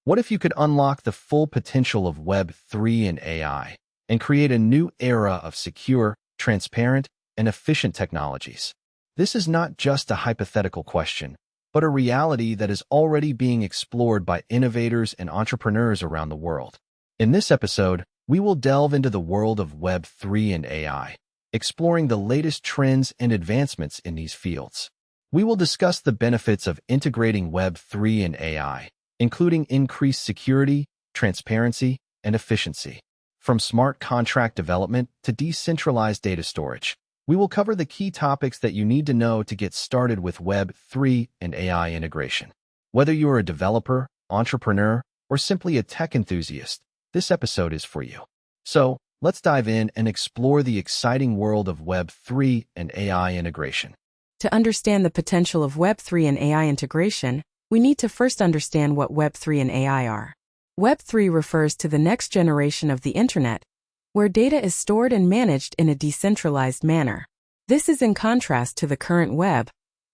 What if you could unlock the full potential of Web3 and AI and create a new era of secure, transparent, and efficient technologies? This is not just a hypothetical question, but a reality that is already being explored by innovators and entrepreneurs around the world. In this episode, we will delve into the world of Web3 and AI, exploring the latest trends and advancements in these fields. We will discuss the benefits of integrating Web3 and AI, including increased security, transparency, and efficiency. From smart contract development to decentralized data storage, we will cover the key topics that you need to know to get started with Web3 and AI integration. Whether you are a developer, entrepreneur, or simply a tech enthusiast, this episode is for you. So, let's dive in and explore the exciting world of Web3 and AI integration. To understand the potential of Web3 and AI integration, we need to first understand what Web3 and AI are. Web3 refers to the next generation of the Internet, where data is stored and managed in a decentralized manner. This is in contrast to the current web,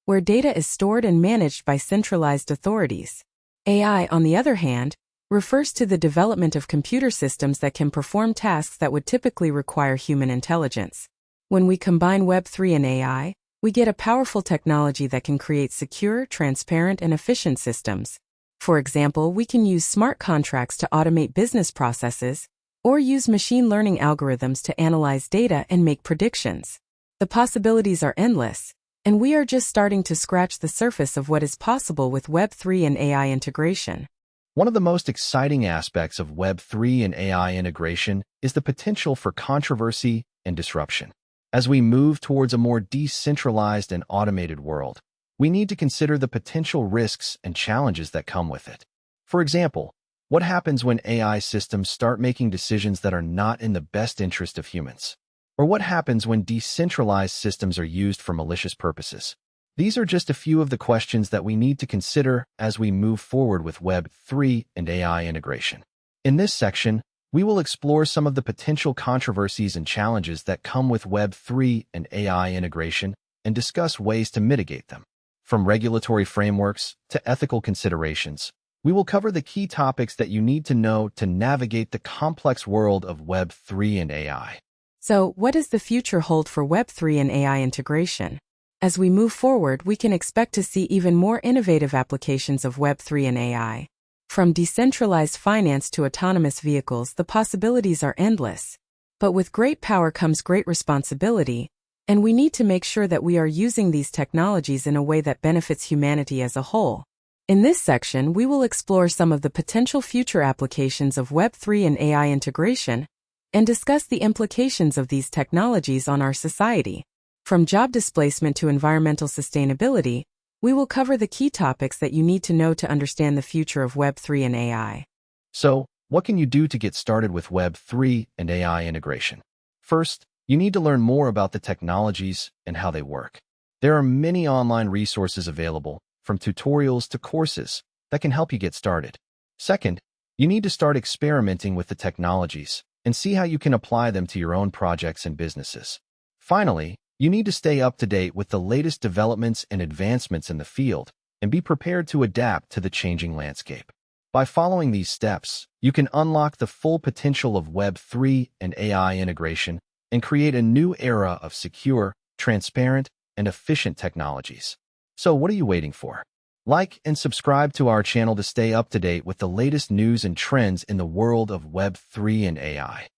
where data is stored and managed by centralized authorities. AI, on the other hand, refers to the development of computer systems that can perform tasks that would typically require human intelligence. When we combine Web3 and AI, we get a powerful technology that can create secure, transparent, and efficient systems. For example, we can use smart contracts to automate business processes, or use machine learning algorithms to analyze data and make predictions. The possibilities are endless, and we are just starting to scratch the surface of what is possible with Web3 and AI integration. One of the most exciting aspects of Web3 and AI integration is the potential for controversy and disruption. As we move towards a more decentralized and automated world, we need to consider the potential risks and challenges that come with it. For example, what happens when AI systems start making decisions that are not in the best interest of humans? Or what happens when decentralized systems are used for malicious purposes? These are just a few of the questions that we need to consider as we move forward with Web3 and AI integration. In this section, we will explore some of the potential controversies and challenges that come with Web3 and AI integration and discuss ways to mitigate them. From regulatory frameworks to ethical considerations, we will cover the key topics that you need to know to navigate the complex world of Web3 and AI. So, what does the future hold for Web3 and AI integration? As we move forward, we can expect to see even more innovative applications of Web3 and AI. From decentralized finance to autonomous vehicles, the possibilities are endless. But with great power comes great responsibility, and we need to make sure that we are using these technologies in a way that benefits humanity as a whole. In this section, we will explore some of the potential future applications of Web3 and AI integration and discuss the implications of these technologies on our society. From job displacement to environmental sustainability, we will cover the key topics that you need to know to understand the future of Web3 and AI. So, what can you do to get started with Web3 and AI integration? First, you need to learn more about the technologies and how they work. There are many online resources available, from tutorials to courses, that can help you get started. Second, you need to start experimenting with the technologies and see how you can apply them to your own projects and businesses. Finally, you need to stay up to date with the latest developments and advancements in the field and be prepared to adapt to the changing landscape. By following these steps, you can unlock the full potential of Web3 and AI integration and create a new era of secure, transparent, and efficient technologies. So what are you waiting for? Like and subscribe to our channel to stay up to date with the latest news and trends in the world of Web3 and AI.